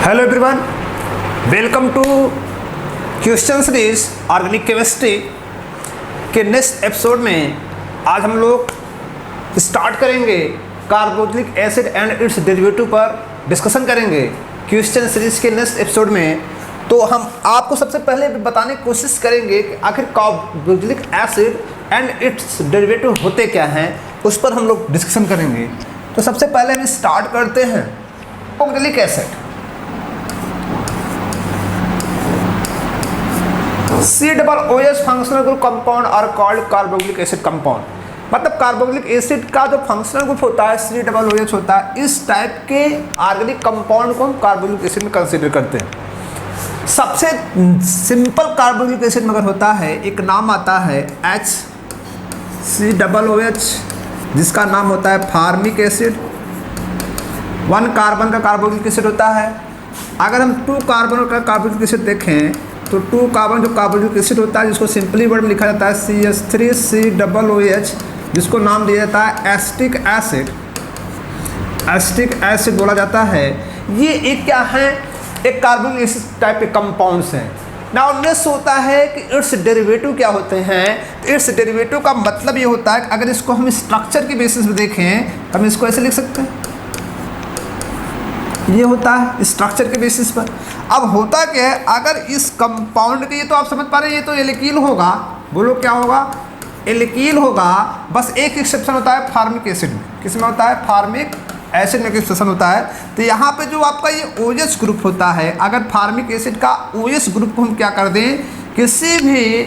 Hello everyone, welcome to question series organic chemistry के next episode में आज हम लोग स्टार्ट करेंगे carboxylic acid and its derivative पर डिस्कशन करेंगे क्वेश्चन सीरीज के नेक्स्ट एपिसोड में। तो हम आपको सबसे पहले बताने की कोशिश करेंगे कि आखिर carboxylic acid and its derivative होते क्या हैं, उस पर हम लोग डिस्कशन करेंगे। तो सबसे पहले हम स्टार्ट करते हैं carboxylic acid. COOH functional group compound are called carboxylic acid compound. मतलब कार्बोक्सिलिक एसिड का जो फंक्शनल ग्रुप होता है COOH होता है, इस टाइप के ऑर्गेनिक कंपाउंड को हम कार्बोक्सिलिक एसिड में कंसीडर करते हैं। सबसे सिंपल कार्बोक्सिलिक एसिड मगर होता है, एक नाम आता है HCOOH, जिसका नाम होता है फार्मिक एसिड। 1 कार्बन का कार्बोक्सिलिक एसिड होता है। अगर हम 2 कार्बन का कार्बोक्सिलिक एसिड देखें तो 2 कार्बन जो कार्बोक्सिलिक एसिड होता है, जिसको सिंपली वर्ड में लिखा जाता है CH3COOH, जिसको नाम दिया जाता है एसिटिक एसिड। एसिटिक एसिड बोला जाता है। ये एक क्या है, एक कार्बोक्सिलिक एसिड टाइप के कंपाउंड्स हैं। नाउ नेक्स्ट होता है कि इट्स डेरिवेटिव क्या होते हैं। तो इट्स डेरिवेटिव का मतलब ये होता है कि अगर इसको हम स्ट्रक्चर के बेसिस पे देखें तो हम इसको ऐसे लिख सकते हैं, ये होता है स्ट्रक्चर के बेसिस पर। अब होता क्या है, अगर इस कंपाउंड के, ये तो आप समझ पा रहे हैं, ये तो एल्किल होगा। बोलो क्या होगा, एल्किल होगा। बस एक एक्सेप्शन होता है फार्मिक एसिड में। किस में होता है, फार्मिक एसिड में एक्सेप्शन होता है। तो यहाँ पे जो आपका ये OH ग्रुप होता है, अगर फार्मिक एसिड का OH ग्रुप को हम क्या कर दें, किसी भी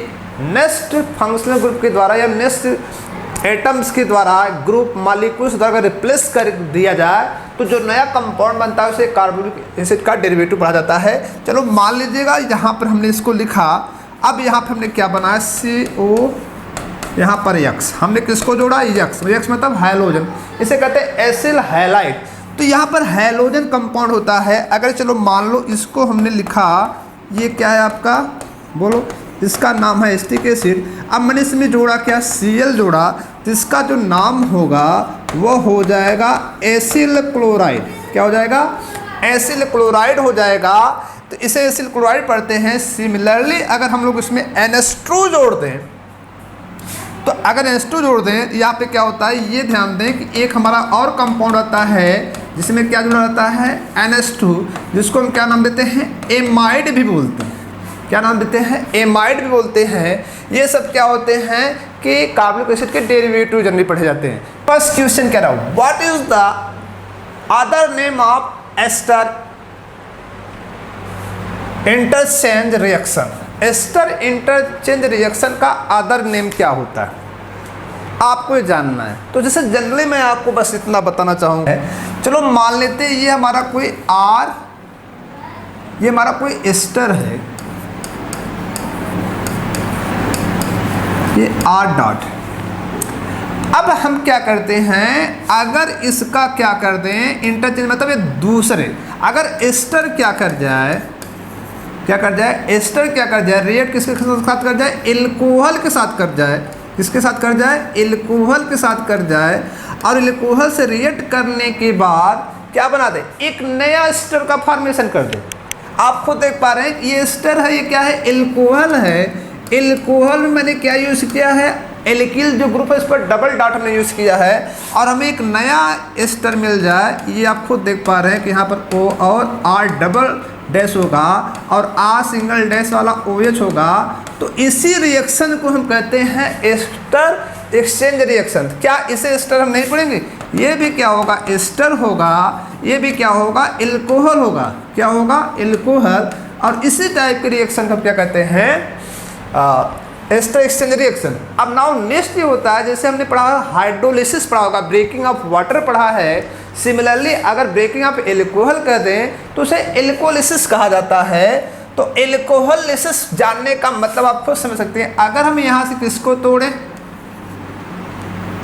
नेक्स्ट फंक्शनल ग्रुप के द्वारा या नेक्स्ट एटम्स के द्वारा, ग्रुप मॉलिक्यूल्स द्वारा अगर रिप्लेस कर दिया जाए तो जो नया कंपाउंड बनता है उसे कार्बोक्सिलिक एसिड का डेरिवेटिव पढ़ा जाता है। चलो मान लीजिएगा यहाँ पर हमने इसको लिखा। अब यहाँ पर हमने क्या बनाया, CO, यहाँ पर X, हमने किसको जोड़ा, X मतलब हैलोजन, इसे कहते हैं एसिल हैलाइड। तो यहाँ पर हैलोजन कंपाउंड होता है। अगर चलो मान लो इसको हमने लिखा, ये क्या है आपका, बोलो, इसका नाम है एसिटिक एसिड। अब मैंने इसमें जोड़ा क्या, Cl जोड़ा, तो इसका जो नाम होगा वो हो जाएगा एसिल क्लोराइड। क्या हो जाएगा, एसिल क्लोराइड हो जाएगा। तो इसे एसिल क्लोराइड पढ़ते हैं। सिमिलरली अगर हम लोग इसमें NH2 जोड़ दें, तो अगर NH2 जोड़ दें, यहाँ पे क्या होता है, ये ध्यान दें कि एक हमारा और कंपाउंड आता है जिसमें क्या जुड़ा रहता है, NH2, जिसको हम क्या नाम देते हैं, एमाइड भी बोलते हैं। क्या नाम देते हैं, एमाइड भी बोलते हैं। ये सब क्या होते हैं कि कार्बोक्सिलिक एसिड के डेरिवेटिव जनरली पढ़े जाते हैं। फर्स्ट क्वेश्चन कह रहा हूँ, what is the other name of ester interchange reaction. Ester interchange reaction का अदर नेम क्या होता है, आपको ये जानना है। तो जैसे जनरली मैं आपको बस इतना बताना चाहूँगा। चलो मान लेते हैं ये हमारा कोई ये हमारा कोई एस्टर है, ये R डॉट। अब हम क्या करते हैं, अगर इसका क्या कर दें, इंटरचेंज मतलब ये दूसरे, अगर एस्टर क्या कर जाए, एस्टर क्या कर जाए, रिएक्ट किसके साथ कर जाए, एल्कोहल के साथ कर जाए। किसके साथ कर जाए, एल्कोहल के साथ कर जाए। और एल्कोहल से रिएक्ट करने के बाद क्या बना दे, एक नया एस्टर का फॉर्मेशन कर दे। आप खुद देख पा रहे हैं ये एस्टर है, ये क्या है, एल्कोहल है। एल्कोहल में मैंने क्या यूज़ किया है, एल्किल जो ग्रुप है इस पर डबल डॉट हमने यूज़ किया है, और हमें एक नया एस्टर मिल जाए। ये आप खुद देख पा रहे हैं कि यहाँ पर O और R डबल डैश होगा और R सिंगल डैश वाला OH होगा। तो इसी रिएक्शन को हम कहते हैं एस्टर एक्सचेंज रिएक्शन। क्या इसे एस्टर हम नहीं पढ़ेंगे, ये भी क्या होगा, एस्टर होगा, ये भी क्या होगा, एल्कोहल होगा। क्या होगा, एल्कोहल। और इसी टाइप के रिएक्शन को हम क्या कहते हैं, एस्टर एक्सचेंज रिएक्शन। अब नाउ नेक्स्ट ये होता है, जैसे हमने पढ़ा हाइड्रोलिसिस पढ़ा होगा, ब्रेकिंग ऑफ वाटर पढ़ा है। सिमिलरली अगर ब्रेकिंग ऑफ एल्कोहल कर दें तो उसे एल्कोलिसिस कहा जाता है। तो एल्कोहलिसिस जानने का मतलब आप खुद समझ सकते हैं। अगर हम यहाँ से किसको तोड़ें,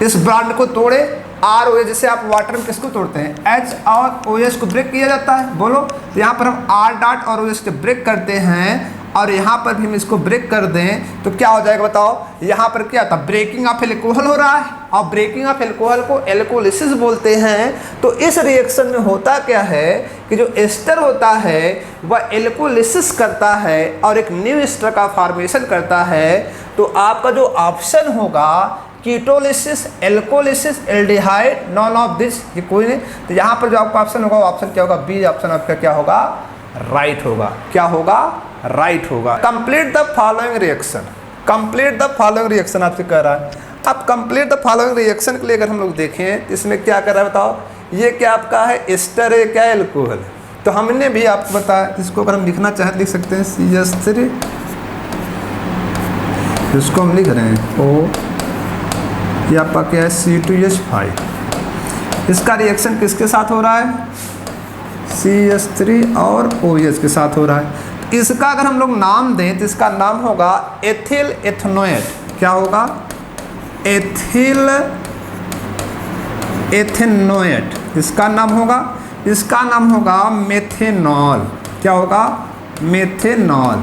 इस ब्रांड को तोड़े, ROH, जैसे आप वाटर में किसको तोड़ते हैं, H और OH को ब्रेक किया जाता है। बोलो, तो यहाँ पर हम R डॉट और OH को ब्रेक करते हैं, और यहाँ पर भी हम इसको ब्रेक कर दें तो क्या हो जाएगा बताओ, यहाँ पर क्या था, ब्रेकिंग ऑफ एल्कोहल हो रहा है। और ब्रेकिंग ऑफ एल्कोहल को एल्कोलिसिस बोलते हैं। तो इस रिएक्शन में होता क्या है कि जो एस्टर होता है वह एल्कोलिसिस करता है और एक न्यू एस्टर का फॉर्मेशन करता है। तो आपका जो ऑप्शन होगा कीटोलिसिस, एल्कोलिसिस, एल्डिहाइड, नॉन ऑफ दिस, ये कोई नहीं। तो यहाँ पर जो आपका ऑप्शन होगा, ऑप्शन क्या होगा, बी ऑप्शन आपका क्या होगा, राइट होगा। क्या होगा, राइट होगा। Complete the following reaction, complete the following reaction आपसे कह रहा है। अब कंप्लीट द फॉलोइंग रिएक्शन के लिए अगर हम लोग देखें इसमें क्या कर रहा है बताओ, ये क्या आपका है, एस्टर है, क्या एल्कोहल। तो हमने भी आपको बताया, इसको अगर हम लिखना चाहें लिख सकते हैं CH3, इसको हम लिख रहे हैं O, ये आपका क्या है C2H5। इसका रिएक्शन किसके साथ हो रहा है, CH3 और OH के साथ हो रहा है। इसका अगर हम लोग नाम दें तो इसका नाम होगा एथिल एथनोएट। क्या होगा, एथिल एथेनोएट इसका नाम होगा। इसका नाम होगा मेथेनॉल। क्या होगा, मेथेनॉल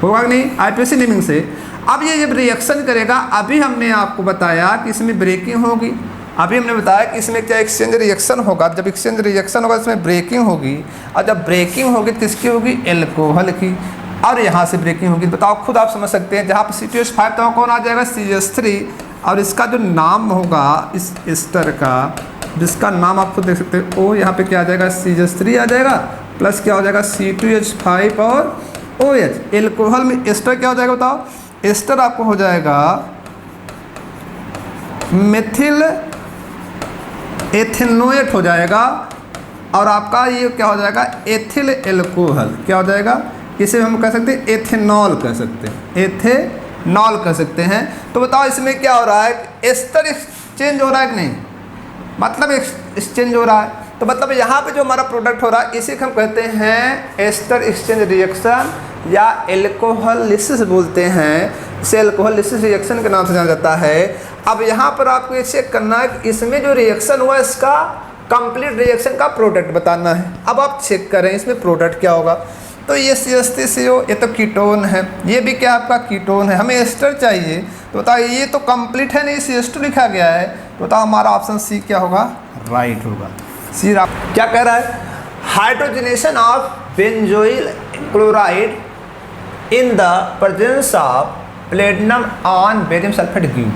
होगा कि नहीं, IPAC नेमिंग से। अब ये जब रिएक्शन करेगा, अभी हमने आपको बताया कि इसमें ब्रेकिंग होगी, अभी हमने बताया कि इसमें क्या एक्सचेंज रिएक्शन होगा। जब एक्सचेंज रिएक्शन होगा इसमें ब्रेकिंग होगी, और जब ब्रेकिंग होगी किसकी होगी, एल्कोहल की, और यहाँ से ब्रेकिंग होगी। बताओ खुद आप समझ सकते हैं, जहाँ पर C2H5 तो कौन आ जाएगा, CH3, और इसका जो नाम होगा इस एस्टर का, जिसका नाम आप खुद देख सकते हैं O, यहाँ पे क्या आ जाएगा, CH3 आ जाएगा, प्लस क्या हो जाएगा C2H5 और OH। एल्कोहल में एस्टर क्या हो जाएगा बताओ, एस्टर आपको हो जाएगा मेथिल एथेनोएट हो जाएगा, और आपका ये क्या हो जाएगा, एथिल एल्कोहल। क्या हो जाएगा, इसे हम कह सकते हैं एथेनॉल कह सकते हैं, एथेनॉल कह सकते हैं। तो बताओ इसमें क्या हो रहा है, एस्टर एक्सचेंज हो रहा है कि नहीं, मतलब एक्सचेंज हो रहा है। तो मतलब यहाँ पे जो हमारा प्रोडक्ट हो रहा है इसी को हम कहते हैं एस्टर एक्सचेंज रिएक्शन या एल्कोहलिसिस बोलते हैं। इसे एल्कोहलिसिस रिएक्शन के नाम से जाना जाता है। अब यहाँ पर आपको ये चेक करना है कि इसमें जो रिएक्शन हुआ इसका कंप्लीट रिएक्शन का प्रोडक्ट बताना है। अब आप चेक करें इसमें प्रोडक्ट क्या होगा। तो ये CH3CO ये तो कीटोन है, ये भी क्या आपका कीटोन है, हमें एस्टर चाहिए। तो बताओ ये तो कंप्लीट है नहीं, CH2 लिखा गया है। तो बताओ हमारा ऑप्शन सी क्या होगा, राइट होगा। सी क्या कह रहा है, hydrogenation of benzoyl chloride in the presence of platinum on barium sulphate give.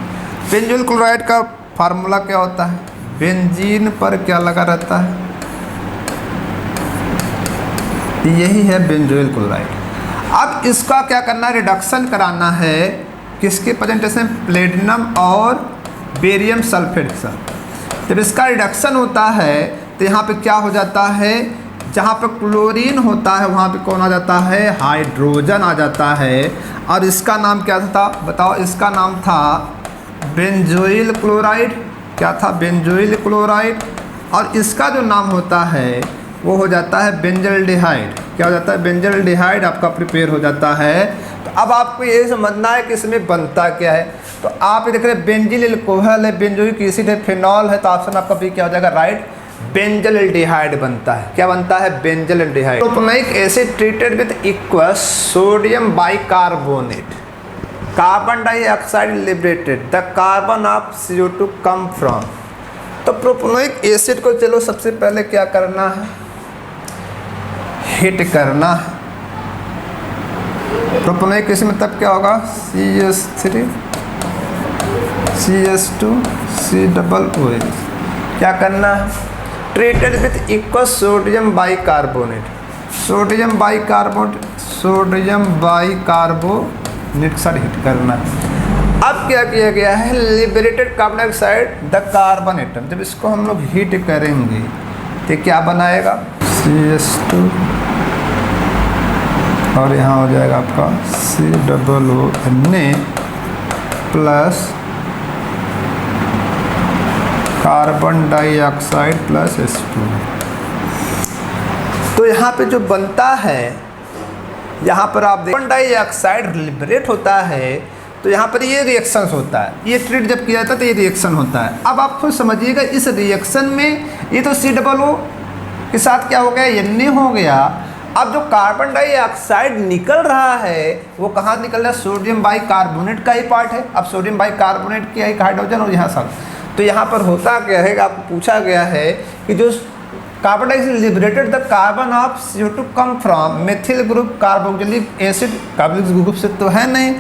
Benzoyl chloride का फार्मूला क्या होता है, बेंजीन पर क्या लगा रहता है, यही है बेंजोइल क्लोराइड। अब इसका क्या करना है, रिडक्शन कराना है किसके प्रेजेंटेशन, प्लेटिनम और बेरियम सल्फेट के साथ। जब इसका रिडक्शन होता है तो यहाँ पे क्या हो जाता है, जहाँ पे क्लोरीन होता है वहाँ पे कौन आ जाता है, हाइड्रोजन आ जाता है। और इसका नाम क्या था बताओ, इसका नाम था बेंजोइल क्लोराइड। क्या था, बेंजोइल क्लोराइड। और इसका जो नाम होता है वो हो जाता है बेंजल्डिहाइड। क्या हो जाता है, बेंजल्डिहाइड आपका प्रिपेयर हो जाता है। तो अब आपको ये समझना है कि इसमें बनता क्या है। तो आप देख रहे हैं बेंजिल एल्कोहल है, बेंजोइक एसिड है, फिनॉल है, तो ऑप्शन आपका भी क्या हो जाएगा, राइट, बेंजल्डिहाइड बनता है। क्या बनता है, benzaldehyde. Propanoic acid treated with aqueous sodium bicarbonate, carbon dioxide liberated, the carbon of CO2 come from. तो प्रोपेनोइक एसिड को चलो सबसे पहले क्या करना है, हिट करना है। प्रोपेनोइक एसिड मतलब क्या होगा, CH3 CH2 COOH। क्या करना है, treated with equals sodium bicarbonate, sodium bicarbonate के साथ हिट करना है। अब क्या किया गया है, liberated carbon dioxide the carbon atom. जब इसको हम लोग हीट करेंगे तो क्या बनाएगा, CH2 और यहाँ हो जाएगा आपका COONA plus carbon dioxide plus H2। तो यहाँ पे जो बनता है, यहाँ पर आप कार्बन डाइऑक्साइड लिबरेट होता है, तो यहाँ पर ये रिएक्शंस होता है। ये ट्रीट जब किया जाता है तो ये रिएक्शन होता है। अब आप खुद समझिएगा इस रिएक्शन में ये तो COO के साथ क्या हो गया, Na हो गया। अब जो कार्बन डाइऑक्साइड निकल रहा है वो कहाँ निकल रहा है, सोडियम बाइकार्बोनेट का ही पार्ट है। अब सोडियम बाइकार्बोनेट की एक हाइड्रोजन और यहाँ सब, तो यहाँ पर होता क्या है, आपको पूछा गया है कि जो carbon dioxide liberated the carbon of CO2 come from methyl group carboxylic acid, carboxylic group से तो है नहीं,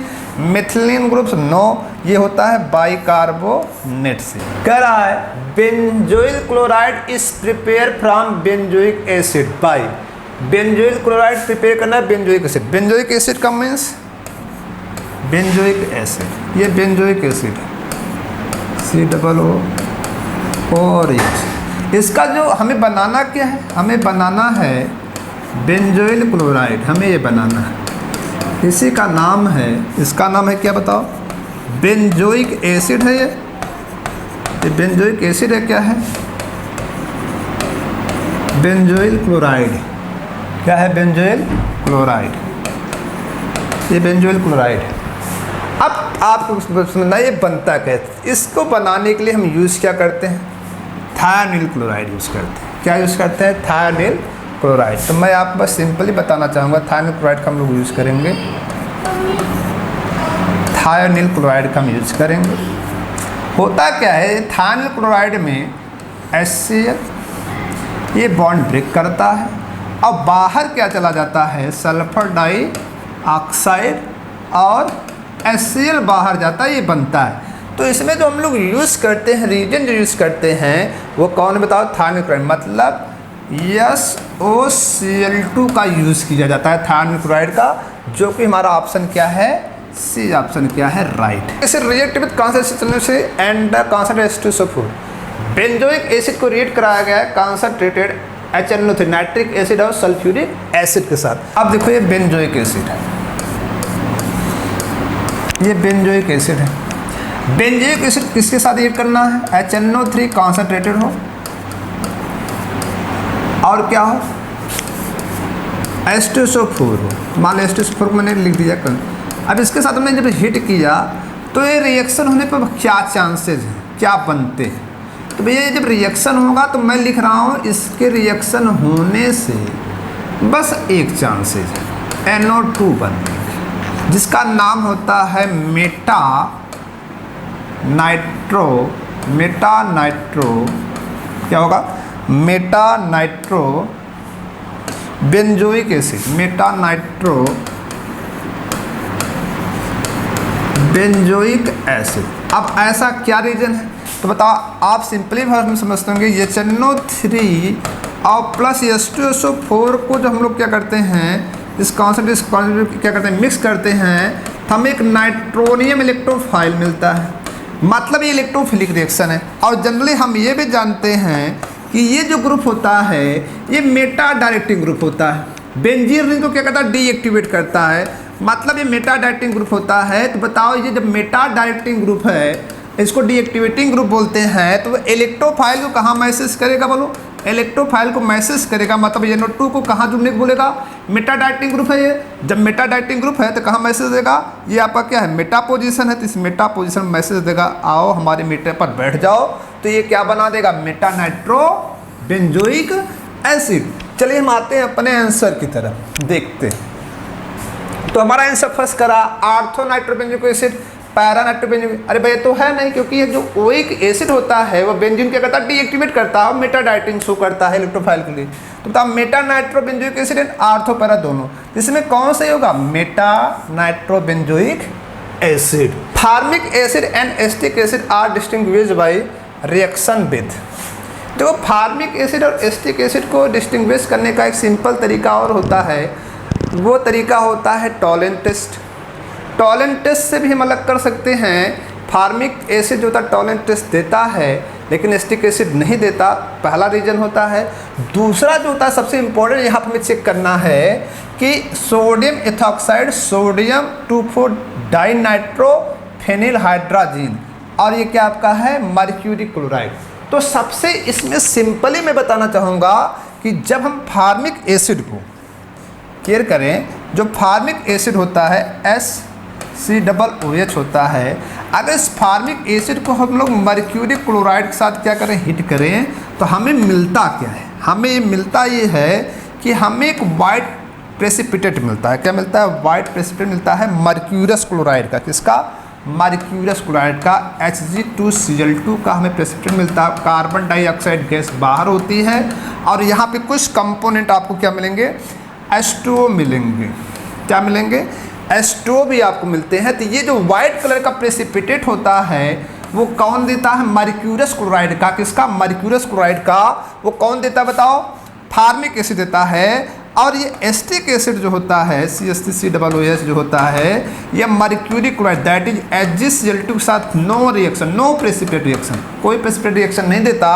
मेथिलीन ग्रुप से नो, ये होता है बाइकार्बोनेट से। कह रहा है benzoyl chloride is prepare from benzoic acid by, benzoyl chloride prepare करना है बेंजोइक एसिड। बेंजोइक एसिड का मीन्स बेंजोइक एसिड, ये बेंजोइक एसिड COO और H, इसका जो हमें बनाना क्या है, हमें बनाना है बेंजोइल क्लोराइड, हमें ये बनाना है। इसी का नाम है, इसका नाम है क्या बताओ, बेंजोइक एसिड है। ये बेंजोइक एसिड है, क्या है, बेंजोइल क्लोराइड। क्या है, बेंजोइल क्लोराइड, ये बेंजोइल क्लोराइड है। अब आपको समझना ये बनता कैसे, इसको बनाने के लिए हम यूज़ क्या करते हैं, थायोनील क्लोराइड यूज़ करते हैं। क्या यूज़ करते हैं, थायोनील क्लोराइड। तो मैं आपको बस सिंपली बताना चाहूँगा थायोनील क्लोराइड का हम लोग यूज़ करेंगे, थायोनील क्लोराइड का हम यूज़ करेंगे। होता क्या है, थायोनील क्लोराइड में HCl ये बॉन्ड ब्रेक करता है और बाहर क्या चला जाता है, सल्फर डाइऑक्साइड और HCl बाहर जाता है, ये बनता है। तो इसमें जो हम लोग यूज़ करते हैं, रीजन जो यूज़ करते हैं वो कौन बताओ, थायोनील क्लोराइड, मतलब SOCl2 का यूज़ किया जाता है थायोनील क्लोराइड का, जो कि हमारा ऑप्शन क्या है, सी ऑप्शन क्या है, राइट। इसे रिएक्ट विद कॉन्सेंट्रेशन से and concentrate H2SO4, benzoic acid को रिएक्ट कराया गया है कॉन्सेंट्रेटेड HNO3 नाइट्रिक एसिड और सल्फ्यूरिक एसिड के साथ। अब देखो ये बेंजोइक एसिड है, ये बेंजोइक एसिड है। बेंजोइक एसिड किसके साथ रिएक्ट करना है, HNO3 कॉन्सेंट्रेटेड हो और क्या हो, H2SO4 हो। मान लो H2SO4 को मैंने लिख दिया कल। अब इसके साथ हमने जब हिट किया तो ये रिएक्शन होने पर क्या चांसेस हैं, क्या बनते हैं। तो भैया ये जब रिएक्शन होगा तो मैं लिख रहा हूँ इसके रिएक्शन होने से बस एक चांसेस है, NO2 बनने, जिसका नाम होता है मेटा नाइट्रो, क्या होगा, meta nitro benzoic acid, Meta nitro benzoic acid. अब ऐसा क्या रीजन है, तो बताओ आप सिंपली भाषा में समझते होंगे, ये HNO3 और प्लस H2SO4 को जो हम लोग क्या करते हैं, इस कॉन्सेंट्रेट क्या करते हैं, मिक्स करते हैं, तो हमें एक नाइट्रोनियम इलेक्ट्रोफाइल मिलता है, मतलब ये इलेक्ट्रोफिलिक रिएक्शन है। और जनरली हम ये भी जानते हैं कि ये जो ग्रुप होता है ये मेटा डायरेक्टिंग ग्रुप होता है। बेंजीन रिंग को क्या करता है, डीएक्टिवेट करता है, मतलब ये मेटा डायरेक्टिंग ग्रुप होता है। तो बताओ ये जब मेटा डायरेक्टिंग ग्रुप है, इसको डीएक्टिवेटिंग ग्रुप बोलते हैं, तो वो इलेक्ट्रोफाइल को कहाँ मैसेज करेगा, बोलो, इलेक्ट्रोफाइल को मैसेज करेगा, मतलब NO2 को कहाँ जुड़ने को बोलेगा, मेटा डायरेक्टिंग ग्रुप है ये। जब मेटा डायरेक्टिंग ग्रुप है तो कहाँ मैसेज देगा, ये आपका क्या है, मेटा पोजीशन है, तो इस मेटा पोजीशन में मैसेज देगा, आओ हमारे मीटर पर बैठ जाओ। तो ये क्या बना देगा, मेटा नाइट्रो बेंजोइक एसिड। चलिए हम आते हैं अपने आंसर की तरफ, देखते हैं। तो हमारा आंसर फर्स्ट करा ortho nitro benzoic acid, para nitro benzene. अरे भाई तो है नहीं, क्योंकि ये जो ओइक एसिड होता है वो बेंजीन क्या करता है, डीएक्टिवेट करता है और मेटा डायरेक्टिंग शो करता है इलेक्ट्रोफाइल के लिए। तो बताओ meta nitro benzoic acid and ortho para दोनों, इसमें कौन सही होगा, meta nitro benzoic acid. Formic acid and acetic acid are distinguished by reaction with. देखो फार्मिक एसिड और एस्टिक एसिड को डिस्टिंग्विश करने का एक सिंपल तरीका और होता है, वो तरीका होता है टॉलेंट टेस्ट। टॉलेंट टेस्ट से भी हम अलग कर सकते हैं। फार्मिक एसिड जो होता है टॉलेंट टेस्ट देता है, लेकिन एस्टिक एसिड नहीं देता, पहला रीजन होता है। दूसरा जो होता है सबसे इम्पोर्टेंट यहाँ पर हमें चेक करना है कि sodium ethoxide, sodium 2,4 dinitro phenyl hydrazine, और ये क्या आपका है, मर्क्यूरी क्लोराइड। तो सबसे इसमें सिंपली मैं बताना चाहूँगा कि जब हम फार्मिक एसिड को केयर करें, जो फार्मिक एसिड होता है HCOOH होता है, अगर इस फार्मिक एसिड को हम लोग मर्क्यूरी क्लोराइड के साथ क्या करें, हिट करें, तो हमें मिलता क्या है, हमें मिलता ये है कि हमें एक वाइट प्रेसिपिटेट मिलता है। क्या मिलता है, वाइट प्रेसिपिटेट मिलता है मर्क्यूरस क्लोराइड का, किसका, मर्क्यूरियस क्लोराइड का Hg2Cl2 का हमें प्रेसिपिटेट मिलता है। कार्बन डाइऑक्साइड गैस बाहर होती है और यहाँ पे कुछ कंपोनेंट आपको क्या मिलेंगे, H2O मिलेंगे। क्या मिलेंगे, H2O भी आपको मिलते हैं। तो ये जो वाइट कलर का प्रेसिपिटेट होता है वो कौन देता है, मर्क्यूरियस क्लोराइड का। किसका, मर्क्यूरियस क्लोराइड का। वो कौन देता है बताओ, फार्मिक एसिड देता है। और ये एस्टिक एसिड जो होता है CH3COOH जो होता है ये mercury chloride that is Hgcl2 के साथ no reaction, no precipitate reaction, कोई प्रेसिपिटेट रिएक्शन नहीं देता।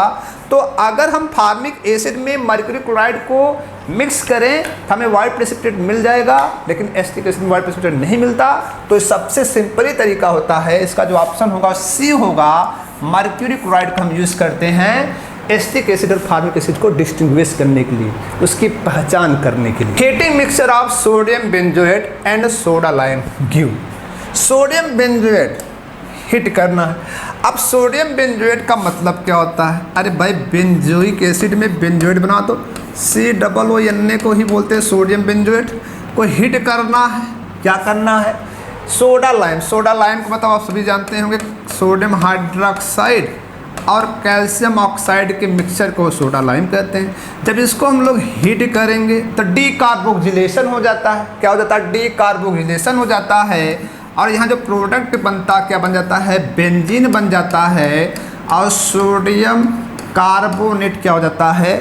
तो अगर हम फार्मिक एसिड में मर्क्यूरी क्लोराइड को मिक्स करें तो हमें वाइट प्रेसिपिटेट मिल जाएगा, लेकिन एस्टिक एसिड में वाइट प्रेसिपिटेट नहीं मिलता। तो सबसे सिंपल ही तरीका होता है, इसका जो ऑप्शन होगा C होगा, मर्क्यूरी क्लोराइड का हम यूज़ करते हैं एस्टिक एसिड और फार्मिक एसिड को डिस्टिंग्विश करने के लिए, उसकी पहचान करने के लिए। Heating mixture of sodium benzoate and soda lime give. Sodium benzoate hit करना है। अब सोडियम बेंजोएट का मतलब क्या होता है, अरे भाई बेंजोइक एसिड में बेंजोएट बना दो, COONA को ही बोलते हैं सोडियम बेंजोएट। को हिट करना है, क्या करना है, सोडा लाइम। सोडा लाइम को मतलब आप सभी जानते होंगे, सोडियम हाइड्रोक्साइड और कैल्शियम ऑक्साइड के मिक्सचर को सोडा लाइम कहते हैं। जब इसको हम लोग हीट करेंगे तो डीकार्बोक्सिलेशन हो जाता है। क्या हो जाता है, डीकार्बोक्सिलेशन हो जाता है। और यहाँ जो प्रोडक्ट बनता क्या बन जाता है, बेंजीन बन जाता है। और सोडियम कार्बोनेट क्या हो जाता है,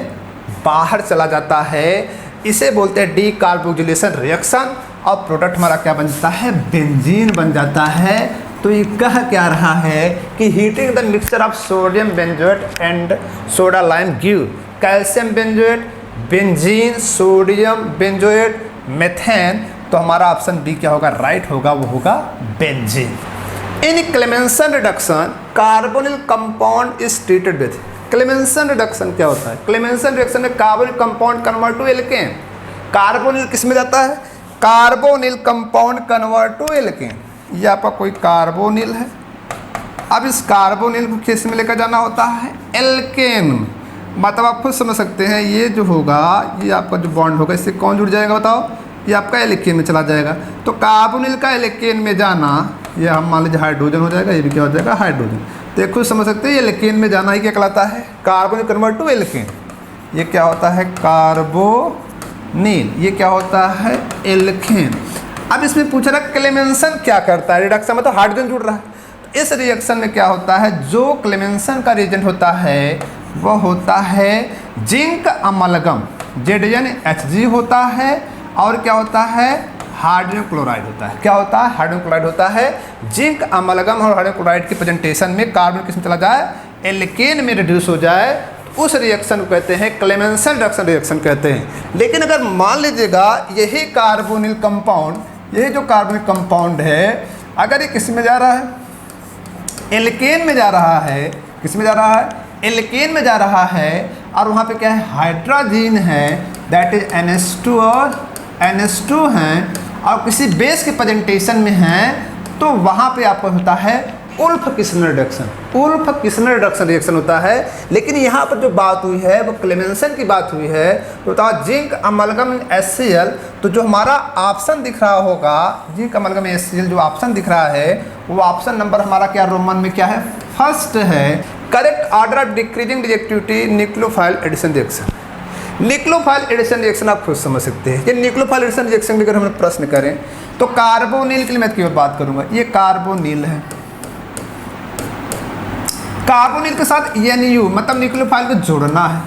बाहर चला जाता है। इसे बोलते हैं डीकार्बोक्सिलेशन रिएक्शन। और प्रोडक्ट हमारा क्या बन जाता है, बेंजीन बन जाता है। तो ये कह क्या रहा है कि heating the mixture of sodium benzoate and soda lime give calcium benzoate, benzene, sodium benzoate, methane. तो हमारा ऑप्शन बी क्या होगा, राइट होगा, वो होगा benzene. In Clemmensen reduction carbonyl compound is treated with. Clemmensen reduction क्या होता है, क्लेमेंसन रिएक्शन में carbonyl compound convert to alkane. Carbonyl किस में जाता है, carbonyl compound convert to alkane. ये आपका कोई कार्बोनिल है। अब इस कार्बोनिल को किस में लेकर जाना होता है, एल्केन। मतलब आप खुद समझ सकते हैं, ये जो होगा ये आपका जो बॉन्ड होगा इससे कौन जुड़ जाएगा बताओ, ये आपका एल्केन में चला जाएगा। तो कार्बोनिल का एल्केन में जाना, ये हम मान लीजिए हाइड्रोजन हो जाएगा, ये भी क्या हो जाएगा, हाइड्रोजन। तो ये खुद समझ सकते हैं, ये एल्केन में जाना ही क्या कहलाता है, कार्बोनिल कन्वर्ट टू एल्केन। ये क्या होता है, कार्बोनिल। ये क्या होता है, एल्केन। अब इसमें पूछ रहा है क्लेमेंसन क्या करता है, रिडक्शन में तो हाइड्रोजन जुड़ रहा है। तो इस रिएक्शन में क्या होता है, जो क्लेमेंसन का रिएजेंट होता है वह होता है जिंक अमलगम, ZnHg होता है। और क्या होता है, हाइड्रोजन क्लोराइड होता है। क्या होता है, हाइड्रोजन क्लोराइड होता है। जिंक अमलगम और हाइड्रोजन क्लोराइड की प्रेजेंटेशन में कार्बन किस में चला जाए, एल्केन में रिड्यूस हो जाए, उस रिएक्शन को कहते हैं क्लेमेंसन रिडक्शन रिएक्शन कहते हैं। लेकिन अगर मान लीजिएगा यही कार्बोनिल कंपाउंड, ये जो कार्बोनिक कंपाउंड है अगर ये किस में जा रहा है, एल्केन में जा रहा है। किस में जा रहा है, एल्केन में जा रहा है। और वहाँ पे क्या है, हाइड्रोजन है, दैट इज NH2 और NH2 हैं, और किसी बेस के प्रेजेंटेशन में हैं, तो वहाँ पे आपको होता है Wolff Kishner reduction. Wolff Kishner reduction reaction होता है। लेकिन यहाँ पर जो बात हुई है वो क्लेमेंसन की बात हुई है। तो बताओ जिंक अमलगम HCl। तो जो हमारा ऑप्शन दिख रहा होगा, जिंक अमलगम HCl जो ऑप्शन दिख रहा है वो ऑप्शन नंबर हमारा क्या रोमन में क्या है, फर्स्ट है। Correct order of decreasing reactivity nucleophile addition reaction. Nucleophile addition reaction आप खुद समझ सकते हैं। ये न्यूक्लियोफाइल एडिशन रिएक्शन में अगर हम प्रश्न करें तो कार्बोनिल के लिए मैं केवल बात करूँगा, ये कार्बोनिल है। कार्बोनिल के साथ NU मतलब न्यूक्लियोफाइल को जोड़ना है।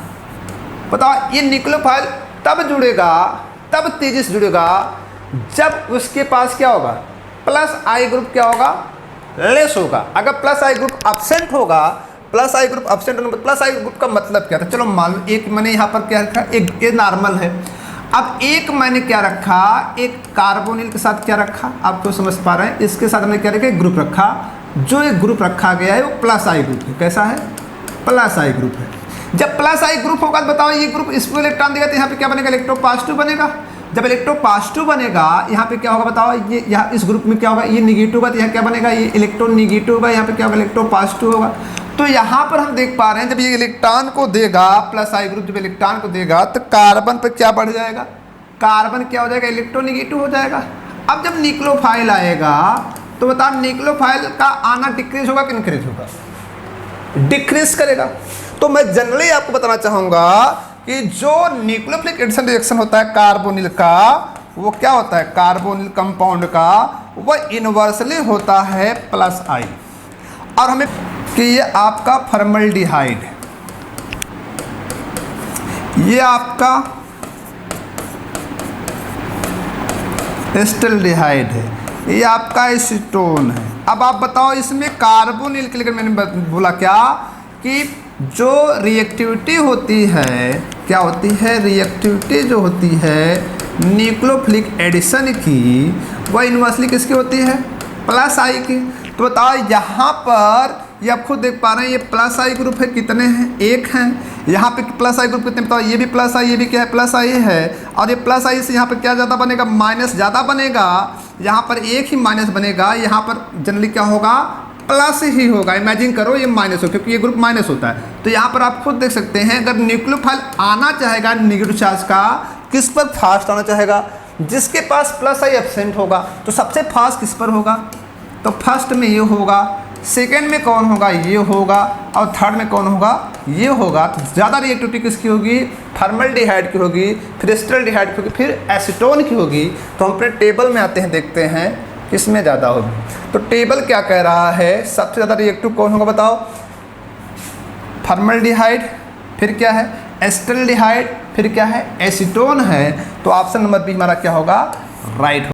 बताओ ये न्यूक्लियोफाइल तब जुड़ेगा, तब तेजी से जुड़ेगा जब उसके पास क्या होगा, प्लस आई ग्रुप क्या होगा, लेस होगा। अगर प्लस आई ग्रुप एब्सेंट होगा, प्लस आई ग्रुप एब्सेंट होने, प्लस आई ग्रुप का मतलब क्या था, चलो मान लो एक मैंने यहाँ पर क्या रखा, एक ये नॉर्मल है। अब एक मैंने क्या रखा, एक कार्बोनिल के साथ क्या रखा, आप तो समझ पा रहे हैं, इसके साथ हमने क्या रखा, एक ग्रुप रखा। जो एक ग्रुप रखा गया है वो प्लस आई ग्रुप है। कैसा है, प्लस आई ग्रुप है। जब प्लस आई ग्रुप होगा तो बताओ ये ग्रुप इसको इलेक्ट्रॉन देगा तो यहाँ पे क्या बनेगा, इलेक्ट्रोपॉजिटिव बनेगा। जब इलेक्ट्रोपॉजिटिव बनेगा यहाँ पे क्या होगा बताओ, ये यहाँ इस ग्रुप में क्या होगा, ये निगेटिव होगा तो यहाँ क्या बनेगा, ये इलेक्ट्रॉन निगेटिव होगा, यहाँ पे क्या होगा, इलेक्ट्रोपॉजिटिव होगा। तो यहाँ पर हम देख पा रहे हैं जब ये इलेक्ट्रॉन को देगा, प्लस आई ग्रुप जब इलेक्ट्रॉन को देगा तो कार्बन पर क्या बढ़ जाएगा, कार्बन क्या हो जाएगा, इलेक्ट्रोनिगेटिव हो जाएगा। अब जब न्यूक्लियोफाइल आएगा तो बताओ न्यूक्लियोफाइल का आना डिक्रीज होगा कि इंक्रीज होगा? डिक्रीज करेगा। तो मैं जनरली आपको बताना चाहूंगा कि जो न्यूक्लियोफिलिक एडिशन रिएक्शन होता है कार्बोनिल का, वो क्या होता है, कार्बोनिल कंपाउंड का वह इनवर्सली होता है प्लस आई। और हमें कि ये आपका फॉर्मल्डिहाइड, ये आपका एस्टल्डिहाइड है, ये आपका एसीटोन है। अब आप बताओ इसमें कार्बोनिल के लिए मैंने बोला क्या कि जो रिएक्टिविटी होती है, क्या होती है, रिएक्टिविटी जो होती है न्यूक्लियोफिलिक एडिशन की, वह इनवर्सली किसकी होती है, प्लस आई की। तो बताओ यहाँ पर ये आप खुद देख पा रहे हैं, ये प्लस आई ग्रुप है, कितने हैं, एक हैं। यहाँ पे प्लस आई ग्रुप कितने बताओ, ये भी प्लस आई, ये भी क्या है, प्लस आई है। और ये प्लस आई से यहाँ पर क्या ज़्यादा बनेगा, माइनस ज़्यादा बनेगा। यहाँ पर एक ही माइनस बनेगा, यहाँ पर जनरली क्या होगा, प्लस ही होगा। इमेजिन करो ये माइनस हो, क्योंकि ये ग्रुप माइनस होता है। तो यहाँ पर आप खुद देख सकते हैं, अगर न्यूक्लियोफाइल आना चाहेगा नेगेटिव चार्ज का, किस पर फास्ट आना चाहेगा, जिसके पास प्लस आई एब्सेंट होगा। तो सबसे फास्ट किस पर होगा, तो फर्स्ट में ये होगा, सेकेंड में कौन होगा, ये होगा, और थर्ड में कौन होगा, ये होगा। तो ज़्यादा रिएक्टिविटी किसकी होगी, फॉर्मल्डिहाइड की होगी, फिर एस्टल्डिहाइड की होगी, फिर एसीटोन की होगी। तो हम अपने टेबल में आते हैं, देखते हैं किसमें ज़्यादा होगी। तो टेबल क्या कह रहा है, सबसे ज़्यादा रिएक्टिव कौन होगा बताओ, फॉर्मल्डिहाइड, फिर क्या है एस्टल्डिहाइड, फिर क्या है एसीटोन है। तो ऑप्शन नंबर बी हमारा क्या होगा, राइट होगा।